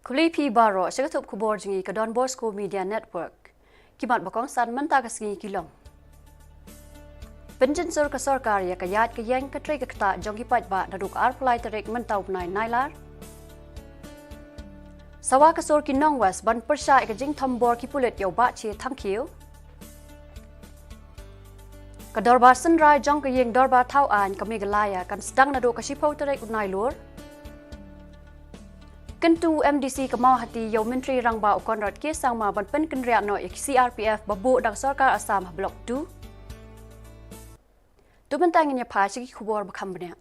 Kulipi baro sekatup Khubor jingi ke Don Bosco Media Network. Kimat bakong san menta kasingi kilong. Penjen sur ke sarkar ya kayat ke yang ke tre ke kta jongi pat ba naduk arplai terek mentau nai nailar. Sawa ke sur kinong was ban persya ke jing thambor ki pulet yo ba che thangkiu. Ke dorbar senrai jong ke yang dorbar tau an ke Meghalaya kan sedang naduk ke sipau terek nai lur. Kentu MDC ke mau hati yo menteri rang ba ukon rat ke sang ma ban pen kenriak no CRPF babu dang sarkar Assam blok 2. Tu bentang nya pa sigi khubor bakam bnya.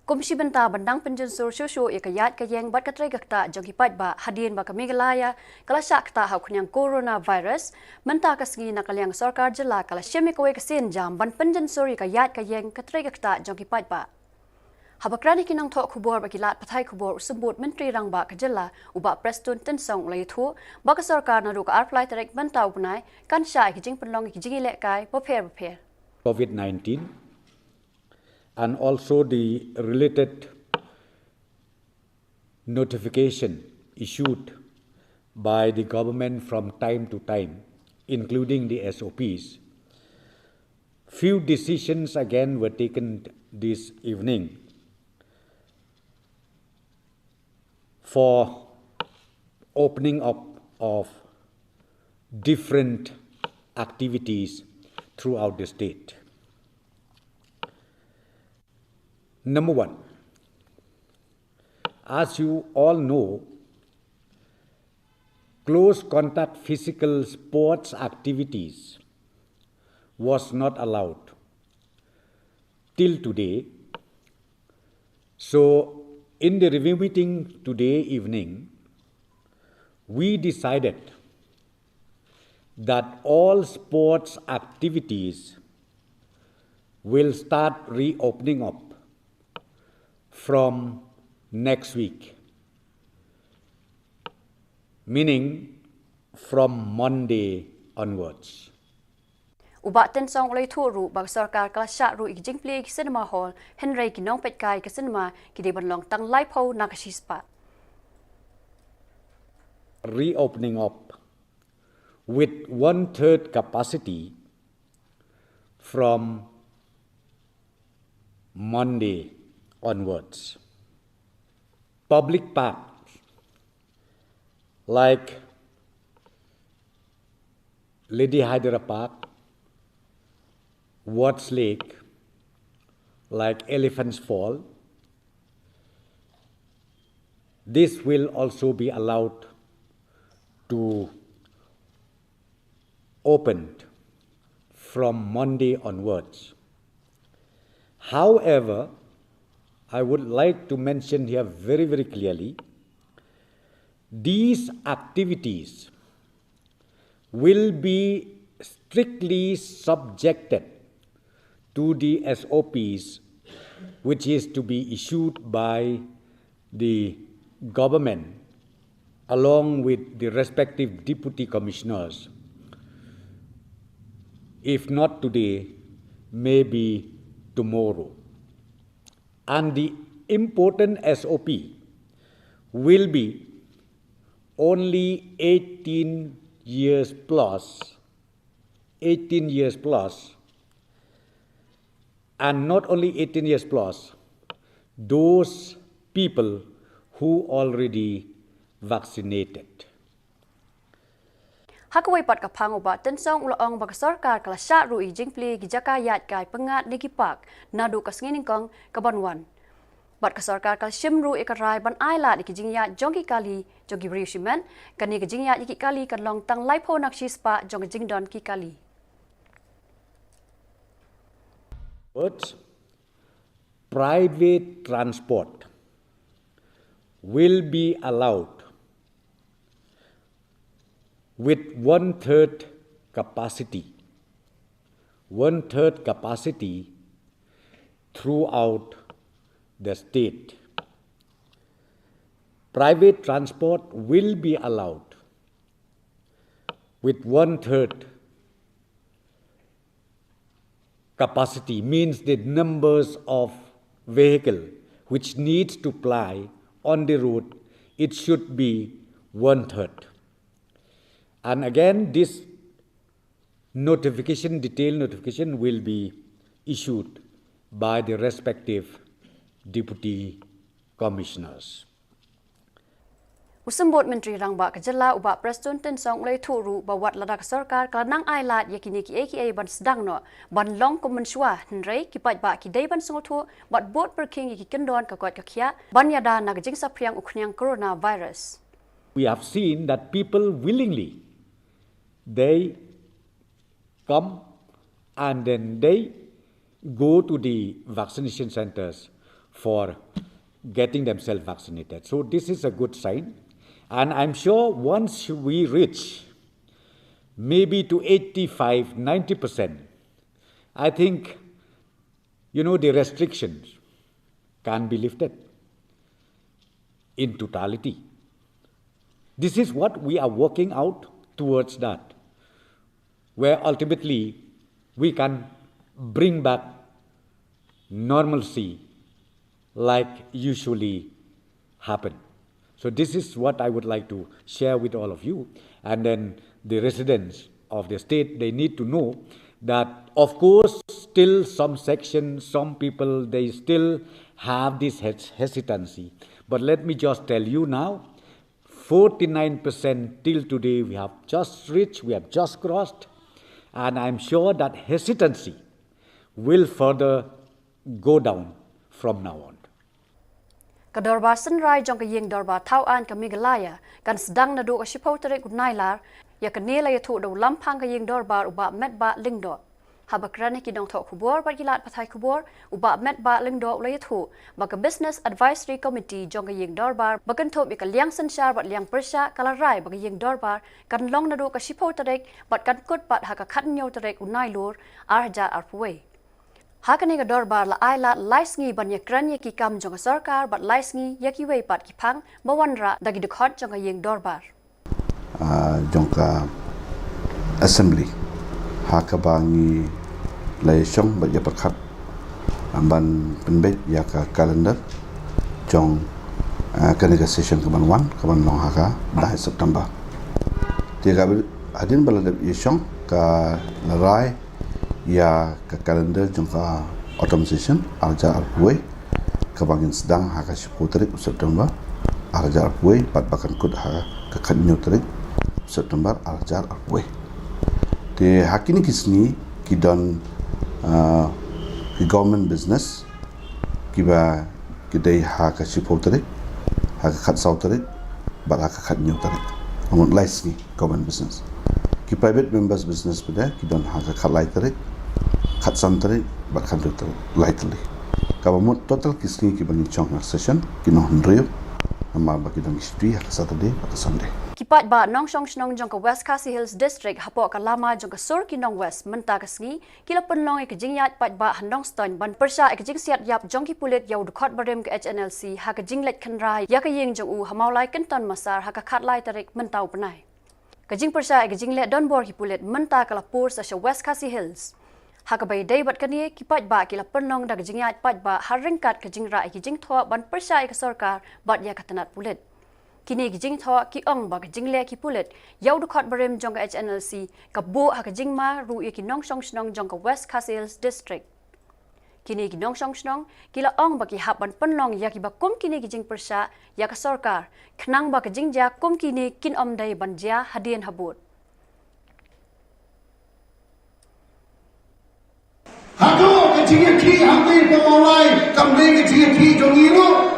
Komisi benta bandang penjen sur shosho ikayat ke yang bat katre gakta jogi pat ba hadin ba ke Meghalaya kala syak ta hau kunyang coronavirus menta kasngi nakalyang sarkar jilla kala shemi kowe kesin jam ban penjen sur ikayat ke yang katre gakta jogi pat ba. Habakrani kinang thok khubor bakilat pathai khubor usembut menteri rang ba kajilla uba prestun tensong lai thu ba ka sarkar na ruka arplai terek bantau punai kan sha ki jing penlong ki jingi lek kai bopher COVID-19 and also the related notification issued by the government from time to time, including the SOPs. Few decisions again were taken this evening for opening up of different activities throughout the state. Number one, as you all know, close contact physical sports activities was not allowed till today. So, in the review meeting today evening, we decided that all sports activities will start reopening up from next week, meaning from Monday onwards. Uba tensong lai thu ru ba sarkar kala sha ru ik jing pli ki cinema hall henry ki nong pet kai ki cinema ki de ban long tang lai pho na ka shispa. Reopening up with 1/3 capacity from Monday onwards. Public parks like Lady Hydra Park, Watts Lake, like Elephant's Fall, this will also be allowed to open from Monday onwards. However, I would like to mention here very, very clearly, these activities will be strictly subjected to the SOPs, which is to be issued by the government along with the respective deputy commissioners. If not today, maybe tomorrow. And the important SOP will be only 18 years plus, and not only 18 years plus, those people who already vaccinated. Hakawai pat ka phang uba tensong ulaong ba sarkar kala sha ru i jing pli ki jaka yat kai pengat ni ki pak nadu ka sngini kong ka banwan. Bat ka sarkar kala shimru ikarai ban aila ni ki jing yat jongki kali jogi rishimen kan ni ki jing yat ki kali kan long tang lai pho nak shispa jong jing don ki kali. But private transport will be allowed with 1/3 capacity, throughout the state. Private transport will be allowed with 1/3 capacity, means the numbers of vehicle which needs to ply on the road it should be 1/3. And again, this notification, detailed notification, will be issued by the respective deputy commissioners. Usambot Menteri Rangba Ka Jylla uba Preston Tensong Lay Turu bawat ladak sarkar kalanang ailat yakini ki AKA ban sedang no ban long komensua henrei ki pat ba ki dei ban songotu bat bot perking ki kendon ka kwat ka khia ban yada na jing sapriang uknyang coronavirus. We have seen that people willingly, they come and then they go to the vaccination centers for getting themselves vaccinated. So this is a good sign. And I'm sure once we reach maybe to 85-90%, I think, the restrictions can be lifted in totality. This is what we are working out towards that, where ultimately we can bring back normalcy like usually happen. So this is what I would like to share with all of you. And then the residents of the state, they need to know that, of course, still some sections, some people, they still have this hesitancy. But let me just tell you now, 49% till today we have just reached, we have just crossed, and I'm sure that hesitancy will further go down from now on. Ka dorba senrai jong ka yeng dorba thau an ka Meghalaya kan sedang na do ka shipau tere ku nailar ya ka nela ya thu do lampang ka yeng dorba uba met ba lingdo habakrane ki dong tho khubor ba gilat pathai khubor uba met ba lingdo la ya thu ba ka business advisory committee jong ka yeng dorba ba kan thop ya ka liang sanshar ba liang persha kala rai ba ka yeng dorba kan long na do ka shipau tere bat kan kut pat ha ka khat nyo tere ku nailur arja arpuwe Hakane ka dorbar la ailat laisngi ban yakran ki kam jong sarkar bat laisngi yaki wei pat ki phang bawanra dagi dukhot jong yeng dorbar jong ka assembly hakabangi laisong bat ya pakhat ban penbet ya ka calendar jong ka negotiation ka ban wan ka ban long haka 2 September tiga adin baladap yesong ka larai ya ke kalender jangka automation arja arpui kabangin sedang haka shiputrik September arja arpui pat bakan kut ha ke kanyutrik September arja arpui te hakini kisni kidon ki government business kiba kidai haka shiputrik haka khat sautrik bat haka kanyutrik amun laisni government business ki private members business pada kidon haka khalai tarik khat santri bakhan to lightly kabamut total kisni ki bani chong session kino hundrio amma baki dang history ha Saturday ha Sunday kipat ba nong song snong jong ka West Khasi Hills district hapo ka lama jong ka sur kinong west menta kasngi kila penlong ek jingyat pat ba handong ston ban persha ek jing siat yap jong ki pulet yaw dukhot barem ka HNLC ha ka jinglet khanrai ya ka yeng jong u hamaulai kenton masar ha ka khatlai tarik mentau panai ka jing persha ek jinglet don bor ki pulet menta kala pur sa West Khasi Hills Hakabai day bat kani kipat ba kila penlong dag jingyat pat ba haringkat ka jingra ki jing tho ban persai ka sarkar bat ya katanat pulet kini ki jing tho ki ong ba ka jingle ki pulet yaw dukhot barem jong ka HNLC ka bo ha ka jingma ru ki nong song snong jong ka West Khasi Hills district kini ki nong song snong kila ong ba ki hap ban penlong ya ki ba kum kini ki jing persa ya ka sarkar khnang ba ka jingja kum kini kin om dai ban ja hadien habut Hado kecil ki hampir pemulai kambing kecil ki jongiru.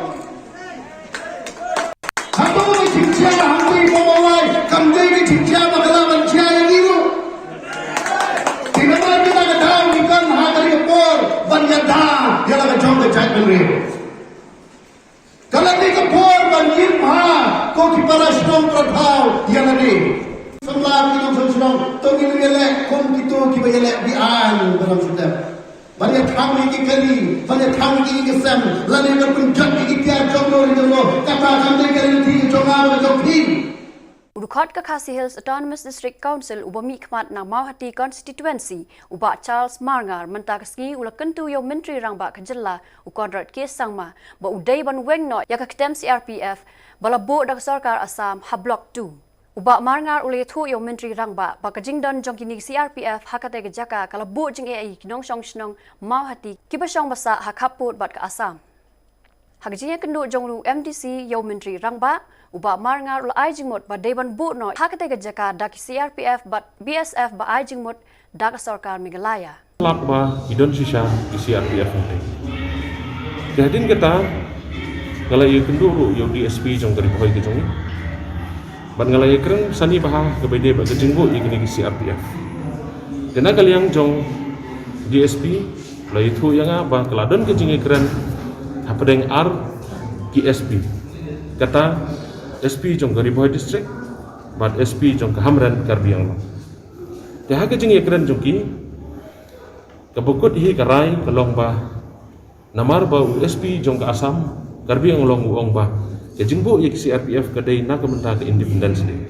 Hado kecil hampir pemulai kambing kecil bagaimana mencari jongiru. Tidak ada kita tahu ikan hari kepor banyak dah yang ada jom kecil menriu. Kalau ni kepor banyak kau kipara Shillong tertahu yang ada. Semua kita Shillong tu kita elak kom kita elak bian dalam sudah. Banyak kami kali, banyak kami kesem, lalu kita pun jadi kita jomblo kata kami kali ti jomar jopi. Hot Kakasi Hills Autonomous District Council ubami khmat nang Mauhati constituency uba Charles Marngar mentakski ula kentu yo menteri rangba ka Jylla ukonrat kes sangma ba udai ban wengno ya ka ketem CRPF balabo dak sarkar Assam ha block 2 uba Marngar ule thu yo menteri rangba ba ka jingdon jongkini CRPF hakate ga jaka kala bo jing ai kinong song snong Mauhati kibasong basa ha khaput bat ka Assam Hagjinya kendu jonglu MDC yo menteri rangba uba Marngar ula ai jingmot ba deban bu no hakate ga jaka dak CRPF but BSF ba ai jingmot dak sarkar Meghalaya lap ba idon sisa di CRPF nanti kehadin kita ngala ye kendu yo DSP jong dari boy ke jongi ban ngala ye kreng sani bah ke bede ba ke jingbu igni CRPF kena kaliang jong DSP la itu yang apa keladon ke jingi keren apa deng R KSP kata SP jong Gariboy district bat SP jong Kehamran Karbi Anglong teh ke jingi keren jongki kebukut hi karai kelong ba namar ba SP jong ke Assam Karbi Anglong uong ba ke jingbu ye CRPF ke dei na kementa ke independence day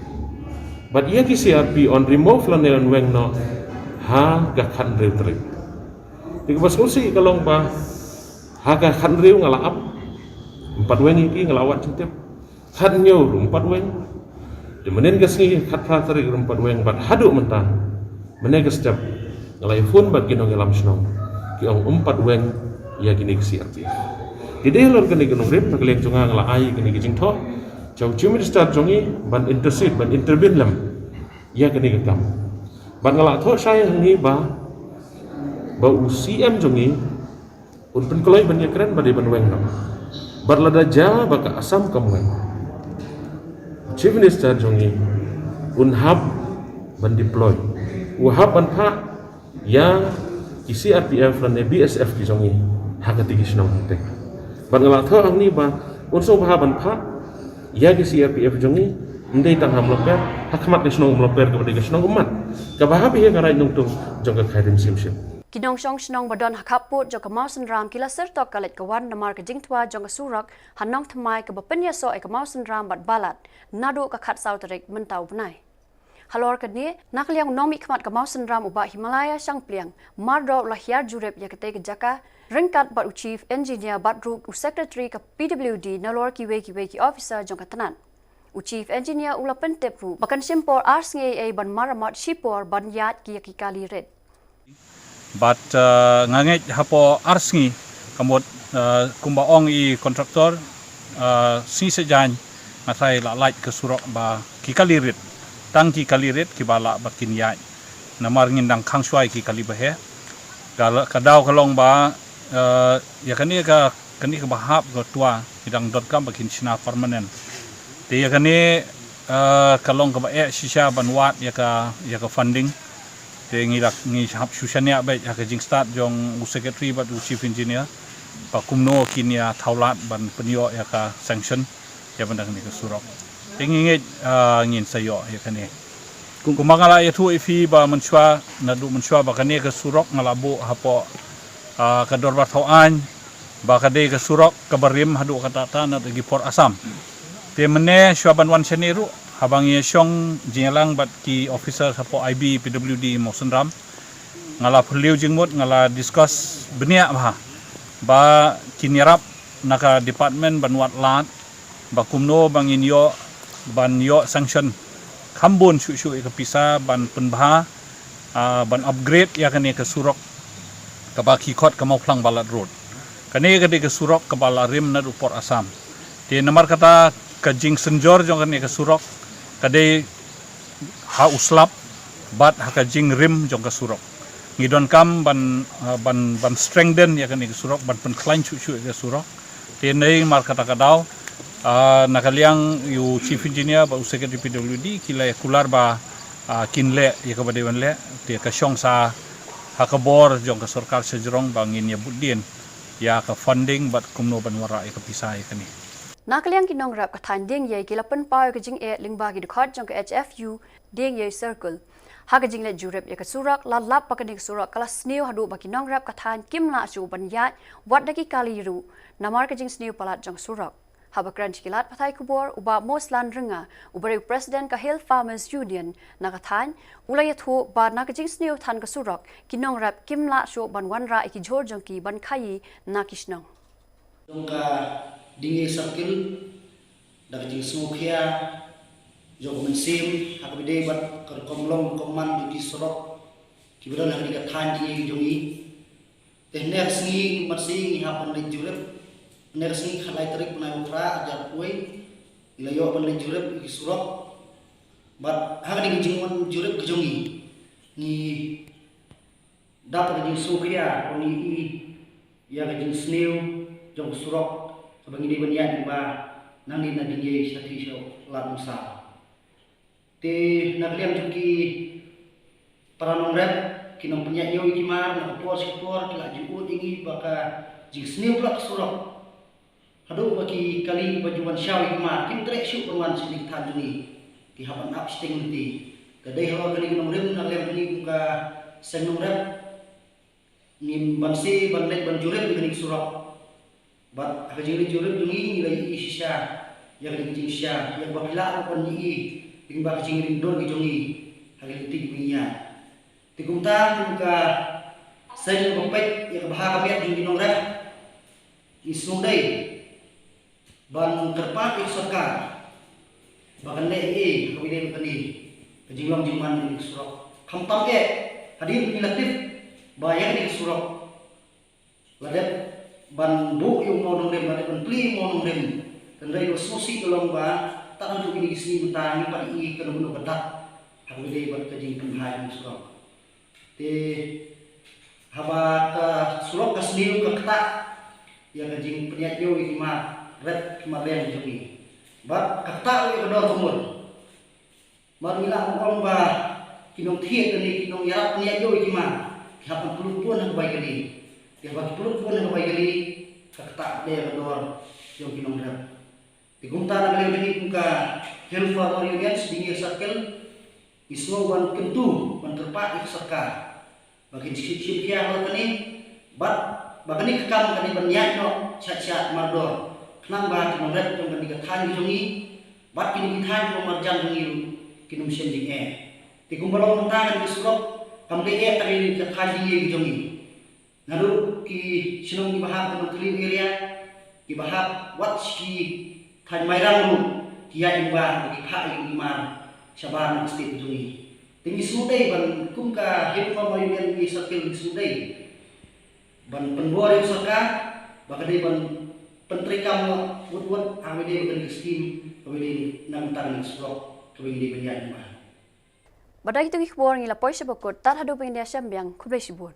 bat ye ki CRP on remove lanel weng no ha ga khan rew tri dikebas kursi kelong ba Haga khan riu ngalaap 4 weng iki ngelawat cintip khan nyo 4 weng demenen gasni khat pratari 4 weng bat hadu mentah mene gestep ngalai fun bat ginong elam snong ki ong 4 weng ya gini si arti dide lor kene ginong rip naklek jonga ngala ai gini gijing tho chau chief minister jongi ban intercede ban intervene lam ya gini gakam ban ngala tho sai hangi ba UCM jongi un penkoloi banyak keren pada ban weng nam barlada ja baka Assam kamweng chief minister jongi un hab ban deploy hab ban pha ya isi RPF dan BSF ki jongi hakati ki snong te ban ngala tho ang ni ba un so bah ban pha ya ki CRPF jongi ndai tang ham loper hakmat ki snong loper ke ki snong umat ka bah bi ngarai nung tung jong ka khairim simsim Kinong song snong badon hakaput jong kamausan ram kila sertok kalet kawan namar ka jingtwa jong surak hanong thamai ka bapenya so e kamausan ram bat balat nadu ka khat sauterik mentau benai halor ka ni nakliang nomi khmat kamausan ram uba Himalaya sangpliang mardo lahiar jurep ya kate ka jaka ringkat bat chief engineer bat ru secretary ka PWD nalor ki officer jong ka tanan chief engineer ula pentep ru bakan simpor ars ngai ban maramat shipor ban yat ki kali red But nganget hapo arsngi kamot kumbaong I kontraktor si sejan ngatai la light ke surok ba kikalirit tang kikalirit kibala bakin yai namar ngindang khang suai kikali bahe kadau kalong ba ya kani ka bahap go tua idang .com bakin sina permanent te ya kani kalong ka ba shisha banwat ya ka funding te ngi hap susania ba ya ka jing start jong secretary ba chief engineer pa kumno kinia thaulat ban penyo ya ka sanction ya bandang ni ka surok te ngi ngin sayo ya kani kumangala ya thu ifi ba menchwa nadu menchwa ba kani ka surok ngalabo hapo ka dorbar thauan ba ka de ka surok ka barim hadu ka tata na gi por Assam te mene swaban wan seneru habang ye syong jingalang bat ki officer hapo IB PWD Mosenram ngala perliu jingmut ngala discuss benia ba kinirap naka department banwat lat ba kumno bangin yo ban yo sanction khambun shu ka pisa ban penbha ban upgrade ya kane ka surok ka ba ki khot ka mauplang balat road kane ka de ka surok ka balarim na upor Assam te namar kata ka jing senjor jong kane ka surok kadai ha uslap bat ha jing rim jong ka surok ngidon kam ban strengthen ya kan ke surok ban pen klein chu ke surok tenai mar kata kadau nakaliang yu chief engineer ba secretary PWD kila kular ba kinle ya ka badewan le te ka syong sa ha ka bor jong ka sarkar sejrong bangin ya budin ya ka funding bat kumno ban wara ya ka pisai kani Nakaliang kinong rap kathan ding ye kilapan pao ka jing lingba ki dkhot jong ka HFU ding ye circle ha ka jing le jurep ye ka surak la lap pa ka ning surak kala sneu hadu ba kinong rap kathan kimla chu ban ya wat da ki kali ru namar ka jing sneu palat jong surak Habakran Chikilat Pathai Khubor uba Moslan Ringa ubari President ka Health Farmers Union nakathan ulayathu ba nakajing sneo than ka surok kinong rap kimla sho banwanra iki jorjong ki ban khayi nakishnong Jongka dingi sakil nakajing smokia jong mensim hakbide bat kerkomlong koman di surok kiburan hak dikathan dingi jongi tehner singi marsi ngihapan lejurep Nersi khalai tarik penai ukra ajar kue ilayo pan le jurep iki surok bat hang di jingwan jurep kejongi ni dapat di sukria oni i ya ke sneu jong surok sabangi di banyan ba nang na dinye stati syo la musa te nagliam juki para nongrep kinong penyanyo iki mar na por sikor kila juut ingi baka jing sneu plak surok Hadu bagi kali bajuan syawi kemar, kim trek syuk perwan sidik tanjuni, ki hapan upsting nanti. Kadai hawa kali kenong rem nak lem ni buka senong rem, ni bansi banlet banjurep kali surak. Bat hajiri jurep jungi nilai isya, yang kali isya, yang bakila apa ni, yang bak jingring dor jungi, hari ti dunia. Tikumta buka sen bopet yang bahaka biat jungi nong rem, isundai. Ban terpak iksorkan bahkan lei kawin tadi kejinglang jiman di surok kamtam ke hadir relatif bayar di surok ladet ban bu yung monong rem ladet ban pli monong rem dan dari sosi dalam ba tak untuk ini sini mentang pada i kena bunuh bedak kawin ban kejing penghai di surok te habat surok kasniu keketak yang kejing peniat yo ikimah red kemarin jungi, bat kata we kedor kumur, marila ngom ba kinong thiet ni kinong yarap niya yo ikima, kihapan pulupun ang bay gali, kihapan pulupun ang bay gali, kata de kedor yung kinong red. Tikumta na gali ni kung ka Health Farmers Union sedingir sakil, ismo ban kentu ban terpak iksaka, bagi sip kia hal kani, bat bagani kekam kani ban nyak no chat mardor. Nang ba kinong rep yung kaniga than jongi bat kini than yung marjan jongi kinum sien jing ti kumbalong mentangan di surok kamde tari ka than jing jongi nalu ki Shillong ki bahab ng tulim area ki bahab watch ki than mairang lu kiya imba ki pha yung imar sabar ng state jongi tingi sudai ban kum ka Health Farmers Union ki sakil sudai ban penbor yung saka bakadai ban Penteri kamu buat awalnya bukan skim, awalnya nang tarik surok, awalnya banyak. Badai itu Khubor ngila poin sebab tar hadu pengen dia syambiang kublai sibun.